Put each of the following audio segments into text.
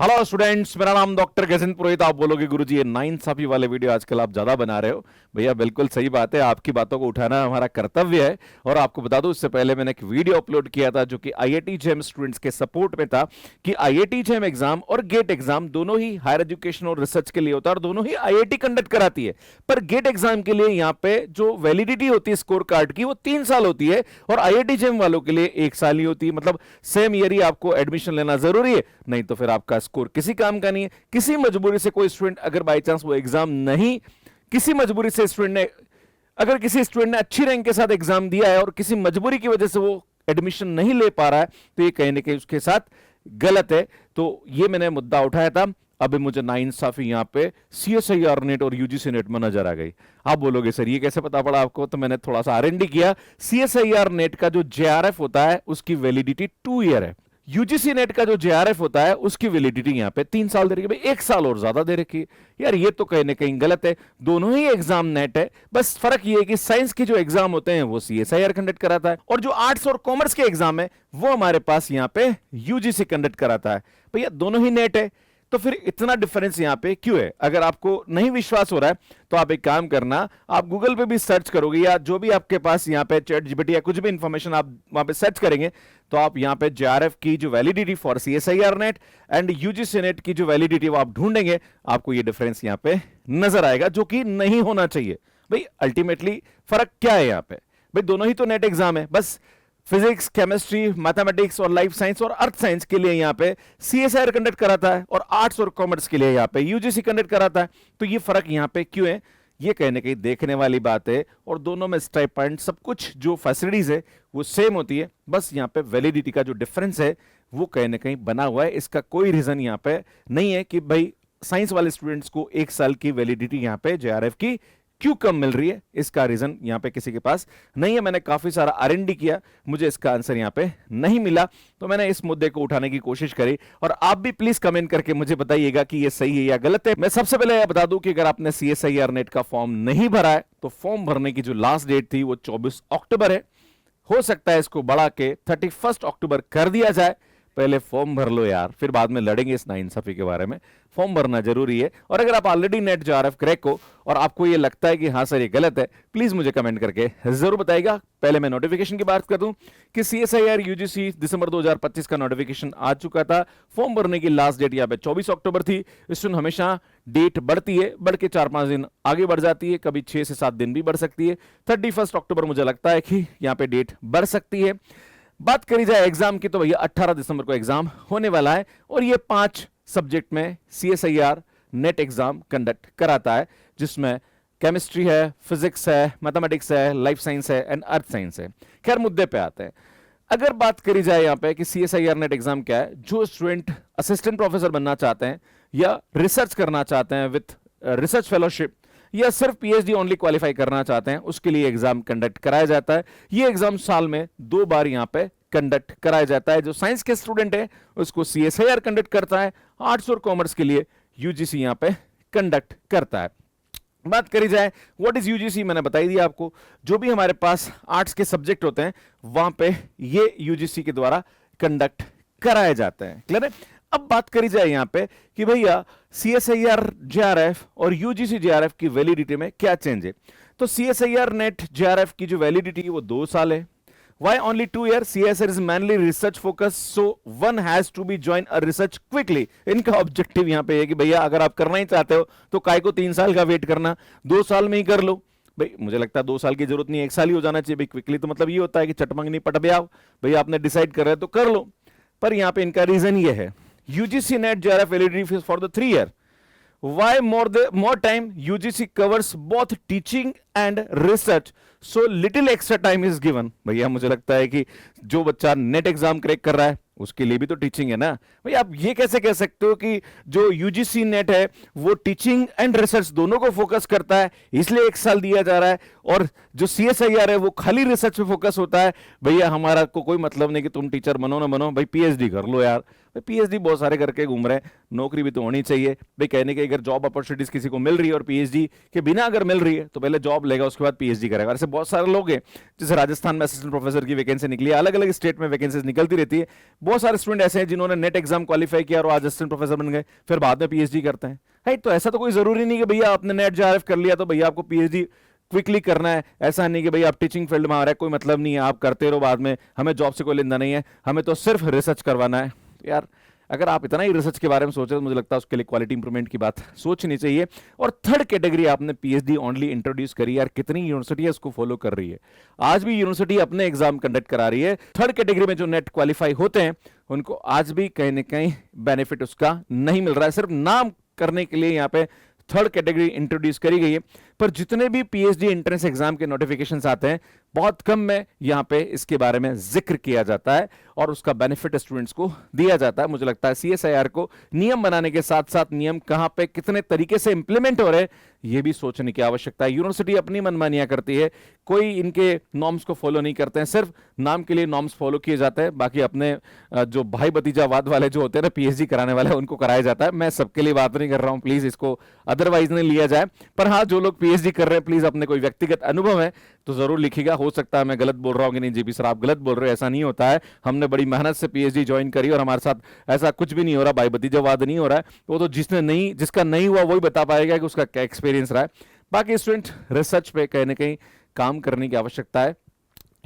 Hello students, मेरा नाम doctor Gajendra पुरोहित। आप बोलोगे गुरुजी ये नाइंसाफी वाले वीडियो आजकल आप ज्यादा बना रहे हो। भैया बिल्कुल सही बात है, आपकी बातों को उठाना हमारा कर्तव्य है। और आपको बता दूं, इससे पहले मैंने एक वीडियो अपलोड किया था जो कि आईआईटी जेम स्टूडेंट्स के सपोर्ट में था कि आईआईटी जेम एग्जाम और गेट एग्जाम दोनों ही हायर एजुकेशन और रिसर्च के लिए होता है और दोनों ही आईआईटी कंडक्ट कराती है। पर गेट एग्जाम के लिए यहाँ पे जो वैलिडिटी होती है स्कोर कार्ड की वो 3 साल होती है और आईआईटी जेम वालों के लिए 1 साल ही होती है। मतलब सेम ईयर ही आपको एडमिशन लेना जरूरी है, नहीं तो फिर आपका स्कोर किसी काम का नहीं है। किसी मजबूरी से कोई स्टूडेंट अगर बाई चांस वो एग्जाम नहीं, किसी मजबूरी से स्टूडेंट ने, अगर किसी स्टूडेंट ने अच्छी रैंक के साथ एग्जाम दिया है और किसी मजबूरी की वजह से वो एडमिशन नहीं ले पा रहा है, तो ये कहीं ना कहीं उसके साथ गलत है। तो ये मैंने मुद्दा उठाया था। अभी मुझे नाइंसाफी यहां पे सीएसआईआर नेट और यूजीसी नेट में नजर आ गई। आप बोलोगे सर ये कैसे पता पड़ा आपको? तो मैंने थोड़ा सा आरएनडी किया। सीएसआईआर नेट का जो जेआरएफ होता है उसकी वैलिडिटी 2 ईयर है। यूजीसी नेट का जो जेआरएफ होता है उसकी वैलिडिटी यहां पे 3 साल दे रखी है। 1 साल और ज्यादा दे रखी है। यार ये तो कहीं ना कहीं गलत है। दोनों ही एग्जाम नेट है, बस फर्क ये है कि साइंस के जो एग्जाम होते हैं वो सीएसआईआर कंडक्ट कराता है और जो आर्ट्स और कॉमर्स के एग्जाम है वो हमारे पास यहां पे यूजीसी कंडक्ट कराता है। भैया दोनों ही नेट है, तो फिर इतना डिफरेंस यहां पे क्यों है? अगर आपको नहीं विश्वास हो रहा है तो आप एक काम करना, आप गूगल पे भी सर्च करोगे या जो भी आपके पास यहां पे चैट जीपीटी या कुछ भी इंफॉर्मेशन आप वहां पे सर्च करेंगे तो आप यहां पे जेआरएफ की जो validity for CSIR net and UGC net की जो वैलिडिटी वो आप ढूंढेंगे, आपको ये डिफरेंस यहां पे नजर आएगा, जो कि नहीं होना चाहिए। भाई अल्टीमेटली फर्क क्या है यहां पे? भाई दोनों ही तो नेट एग्जाम है, बस फिजिक्स, केमिस्ट्री, मैथमेटिक्स और लाइफ साइंस और अर्थ साइंस के लिए यहां पे सीएसआईआर कंडक्ट कराता है और आर्ट्स और कॉमर्स के लिए यहां पे यूजीसी कंडक्ट कराता है। तो ये फर्क यहां पे क्यों है? ये कहने कहीं देखने वाली बात है। और दोनों में स्टाइपेंड सब कुछ जो फैसिलिटीज है वो सेम होती है, बस यहां पे वैलिडिटी का जो डिफरेंस है वो कहीं ना कहीं बना हुआ है। इसका कोई रीजन यहां पे नहीं है कि भाई साइंस वाले स्टूडेंट्स को 1 साल की वैलिडिटी यहां पे जेआरएफ की क्यों कम मिल रही है, इसका रीजन यहां पे किसी के पास नहीं है। मैंने काफी सारा आरएनडी किया, मुझे इसका आंसर यहां पे नहीं मिला, तो मैंने इस मुद्दे को उठाने की कोशिश करी। और आप भी प्लीज कमेंट करके मुझे बताइएगा कि ये सही है या गलत है। मैं सबसे पहले यह बता दूं कि अगर आपने सीएसआईआर नेट का फॉर्म नहीं भरा है तो फॉर्म भरने की जो लास्ट डेट थी वो 24 अक्टूबर है। हो सकता है इसको बढ़ा के 31 अक्टूबर कर दिया जाए। पहले फॉर्म भर लो यार, फिर बाद में लड़ेंगे इस नाइंसाफी के बारे में। फॉर्म भरना जरूरी है। और अगर आप ऑलरेडी नेट जेआरएफ क्रैक हो और आपको ये लगता है कि हाँ सर ये गलत है, प्लीज मुझे कमेंट करके जरूर बताइएगा। पहले मैं नोटिफिकेशन की बात कर दूं कि सीएसआईआर यूजीसी दिसंबर 2025 का नोटिफिकेशन आ चुका था। फॉर्म भरने की लास्ट डेट यहाँ पे 24 अक्टूबर थी। इसमें हमेशा डेट बढ़ती है, बढ़ के 4-5 दिन आगे बढ़ जाती है, कभी 6 से 7 दिन भी बढ़ सकती है। 31 अक्टूबर मुझे लगता है कि यहाँ पे डेट बढ़ सकती है। बात करी जाए एग्जाम की तो भैया 18 दिसंबर को एग्जाम होने वाला है और ये 5 सब्जेक्ट में सीएसआईआर नेट एग्जाम कंडक्ट कराता है, जिसमें केमिस्ट्री है, फिजिक्स है, मैथमेटिक्स है, लाइफ साइंस है एंड अर्थ साइंस है। खैर मुद्दे पे आते हैं। अगर बात करी जाए यहां पे कि सीएसआईआर नेट एग्जाम क्या है, जो स्टूडेंट असिस्टेंट प्रोफेसर बनना चाहते हैं या रिसर्च करना चाहते हैं विथ रिसर्च फेलोशिप या सिर्फ पीएचडी ओनली क्वालिफाई करना चाहते हैं, उसके लिए एग्जाम कंडक्ट कराया जाता है। ये एग्जाम साल में 2 बार यहां पे कंडक्ट कराया जाता है। जो साइंस के स्टूडेंट है उसको सीएसआईआर कंडक्ट करता है, आर्ट्स और कॉमर्स के लिए यूजीसी यहां पे कंडक्ट करता है। बात करी जाए व्हाट इज यूजीसी, मैंने बताई दिया आपको। जो भी हमारे पास आर्ट्स के सब्जेक्ट होते हैं वहां पे ये यूजीसी के द्वारा कंडक्ट कराए जाते हैं। क्लियर है? अब बात करी जाए यहां पे कि भैया सीएसआईआर जेआरएफ और यूजीसी जेआरएफ की वैलिडिटी में क्या चेंज है। तो सीएसआईआर नेट जेआरएफ की जो वैलिडिटी है वो 2 साल है। Why only 2 years? CSR is mainly research focused, so one has to be join a research quickly. इनका ऑब्जेक्टिव यहाँ पे है कि भैया अगर आप करना ही चाहते हो तो काय को 3 साल का वेट करना, 2 साल में ही कर लो। भाई मुझे लगता है 2 साल की जरूरत नहीं, 1 साल ही हो जाना चाहिए। भाई क्विकली तो मतलब ये होता है कि चटमंगनी पट ब्याह, भैया आपने डिसाइड कर रहे हो तो कर लो। पर यहाँ पे इनका रीजन ये है, UGC net JRF validity for the 3 year. Why more time? UGC covers both teaching and research, so little extra time is given. भैया मुझे लगता है कि जो बच्चा नेट एग्जाम क्रैक कर रहा है उसके लिए भी तो टीचिंग है ना। भैया आप ये कैसे कह सकते हो कि जो यूजीसी नेट है वो टीचिंग एंड रिसर्च दोनों को फोकस करता है इसलिए 1 साल दिया जा रहा है, और जो सीएसआईआर है वो खाली रिसर्च पे फोकस होता है। भैया हमारा को कोई मतलब नहीं कि तुम टीचर बनो ना बनो, भाई पीएचडी कर लो यार। पीएचडी बहुत सारे करके घूम रहे हैं, नौकरी भी तो होनी चाहिए भाई। कहने के अगर जॉब अपॉर्चुनिटीज किसी को मिल रही है और पीएचडी के बिना अगर मिल रही है तो पहले जॉब लेगा, उसके बाद पीएचडी करेगा। ऐसे बहुत सारे लोग हैं, जैसे राजस्थान में असिस्टेंट प्रोफेसर की वैकेंसी निकली है, अलग अलग स्टेट में वैकेंसीज निकलती रहती है। बहुत सारे स्टूडेंट ऐसे हैं जिन्होंने नेट एग्जाम क्वालिफाई किया और आज असिस्टेंट प्रोफेसर बन गए, फिर बाद में पीएचडी करते हैं। है तो ऐसा तो कोई जरूरी नहीं कि भैया आपने नेट जेआरएफ कर लिया तो भैया आपको पीएचडी क्विकली करना है। ऐसा नहीं कि भैया आप टीचिंग फील्ड में आ रहे हैं, कोई मतलब नहीं है, आप करते रहो, बाद में हमें जॉब से कोई लेना नहीं है, हमें तो सिर्फ रिसर्च करवाना है। यार अगर आप इतना ही रिसर्च के बारे में सोच रहे हो तो मुझे लगता है उसके लिए क्वालिटी इंप्रूवमेंट की बात सोचनी चाहिए। और थर्ड कैटेगरी आपने पीएचडी ओनली इंट्रोड्यूस करी, यार कितनी यूनिवर्सिटी है उसको फॉलो कर रही है, आज भी यूनिवर्सिटी अपने एग्जाम कंडक्ट करा रही है। थर्ड कैटेगरी में जो नेट क्वालिफाई होते हैं उनको आज भी कहीं ना कहीं बेनिफिट उसका नहीं मिल रहा है, सिर्फ नाम करने के लिए यहाँ पे थर्ड कैटेगरी इंट्रोड्यूस करी गई है। पर जितने भी पीएचडी एंट्रेंस एग्जाम के नोटिफिकेशंस आते हैं बहुत कम में यहाँ पे इसके बारे में जिक्र किया जाता है और उसका बेनिफिट स्टूडेंट्स को दिया जाता है। मुझे लगता है सीएसआईआर को नियम बनाने के साथ साथ नियम कहां पे कितने तरीके से इंप्लीमेंट हो रहे हैं ये भी सोचने की आवश्यकता है। यूनिवर्सिटी अपनी मनमानियां करती है, कोई इनके नॉर्म्स को फॉलो नहीं करते हैं, सिर्फ नाम के लिए नॉर्म्स फॉलो किए जाते हैं, बाकी अपने जो भाई भतीजावाद वाले जो होते हैं ना पीएचडी कराने वाले उनको कराया जाता है। मैं सबके लिए बात नहीं कर रहा हूं, प्लीज इसको अदरवाइज नहीं लिया जाए। पर हाँ, जो लोग पीएचडी कर रहे हैं प्लीज अपने कोई व्यक्तिगत अनुभव है तो जरूर लिखिएगा। हो सकता है मैं गलत बोल रहा हूं कि नहीं जीपी सर आप गलत बोल रहे हो, ऐसा नहीं होता है। हमने बड़ी मेहनत से पीएचडी ज्वाइन करी और हमारे साथ ऐसा कुछ भी नहीं हो रहा, भाई भतीजावाद नहीं हो रहा है। वो तो जिसका नहीं हुआ वही बता पाएगा कि उसका क्या एक्सपीरियंस रहा है। बाकी स्टूडेंट रिसर्च पे कहीं ना कहीं काम करने की आवश्यकता है।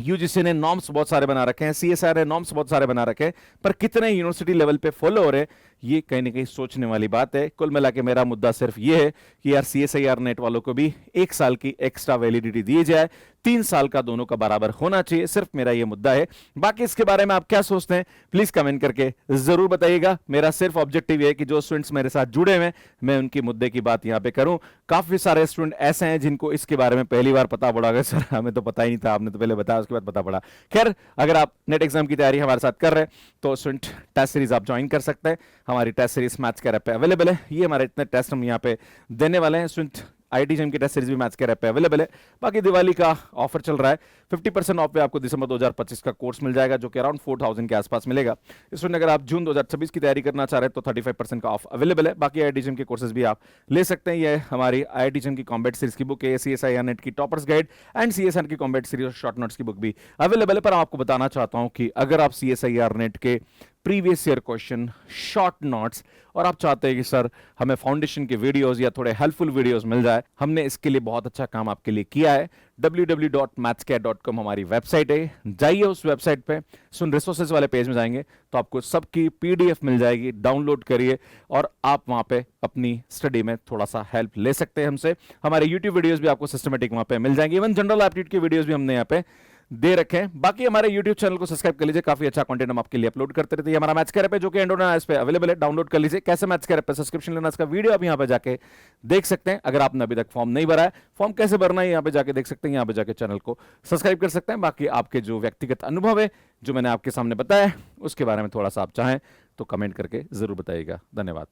यूजीसी ने नॉर्म्स बहुत सारे बना रखे हैं, सीएसआर ने नॉर्म्स बहुत सारे बना रखे हैं, पर कितने यूनिवर्सिटी लेवल पे फॉलो हो रहे हैं ये कहीं ना कहीं सोचने वाली बात है। कुल मिला के मेरा मुद्दा सिर्फ ये है कि यार सीएसआईआर नेट वालों को भी 1 साल की एक्स्ट्रा वैलिडिटी दी जाए, 3 साल का दोनों का बराबर होना चाहिए, सिर्फ मेरा ये मुद्दा है। बाकी इसके बारे में आप क्या सोचते हैं प्लीज कमेंट करके जरूर बताइएगा। मेरा सिर्फ ऑब्जेक्टिव है कि जो स्टूडेंट्स मेरे साथ जुड़े हुए हैं मैं उनकी मुद्दे की बात यहाँ पे करूं। काफी सारे स्टूडेंट ऐसे हैं जिनको इसके बारे में पहली बार पता पड़ा, गया सर हमें तो पता ही नहीं था, आपने तो पहले बताया उसके बाद पता पड़ा। खैर अगर आप नेट एग्जाम की तैयारी हमारे साथ कर रहे हैं तो स्टूडेंट टेस्ट सीरीज आप ज्वाइन कर सकते हैं। हमारी टेस्ट सीरीज मैथ्स के ऐप पे अवेलेबल है। ये हमारे इतने टेस्ट हम यहाँ पे देने वाले हैं। स्टूडेंट आईआईटी जेईई की टेस्ट सीरीज भी मैथ्स के ऐप पे अवेलेबल है। बाकी दिवाली का ऑफर चल रहा है, 50% ऑफ पे आपको दिसंबर 2025 का कोर्स मिल जाएगा जो कि अराउंड 4000 के आसपास मिलेगा। स्टूडेंट अगर आप जून 2026 की तैयारी करना चाह रहे हैं तो 35% का ऑफ अवेलेबल है। बाकी आईआईटी जेईई के कोर्सेज भी आप ले सकते हैं। ये हमारी आईआईटी जेईई की कॉम्बैट सीरीज की बुक है, सीएसआईआर नेट की टॉपर्स गाइड एंड सीएसआर की कॉम्बैट सीरीज और शॉर्ट नोट्स की बुक भी अवेलेबल है। पर आपको बताना चाहता हूं कि अगर आप सीएसआईआर नेट के previous year question, short notes और आप चाहते हैं कि सर हमें फाउंडेशन के वीडियोस या थोड़े हेल्पफुल वीडियोस मिल जाए, हमने इसके लिए बहुत अच्छा काम आपके लिए किया है। www.mathscare.com हमारी वेबसाइट है, जाइए उस वेबसाइट पे, सुन रिसोर्सेज वाले पेज में जाएंगे तो आपको सबकी पीडीएफ मिल जाएगी, डाउनलोड करिए और आप वहां पे अपनी स्टडी में थोड़ा सा हेल्प ले सकते हैं हमसे। हमारे यूट्यूब वीडियोस भी आपको सिस्टमेटिक वहां पे मिल जाएंगे, इवन जनरल एप्टीट्यूड के वीडियोस भी हमने यहाँ पे दे रखे हैं। बाकी हमारे YouTube चैनल को सब्सक्राइब कर लीजिए, काफी अच्छा कंटेंट हम आपके लिए अपलोड करते रहते हैं। हमारा मैथ्स कैर ऐप है जो कि एंड्रॉइड और iOS पे अवेलेबल है, डाउनलोड कर लीजिए। कैसे मैथ्स कैर ऐप पे सब्सक्रिप्शन लेना इसका वीडियो आप यहाँ पे जाके देख सकते हैं। अगर आपने अभी तक फॉर्म नहीं भरा है, फॉर्म कैसे भरना है यहाँ पे जाके देख सकते हैं, यहाँ पे जाके चैनल को सब्सक्राइब कर सकते हैं। बाकी आपके जो व्यक्तिगत अनुभव है जो मैंने आपके सामने बताया उसके बारे में थोड़ा सा आप चाहें तो कमेंट करके जरूर बताइएगा। धन्यवाद।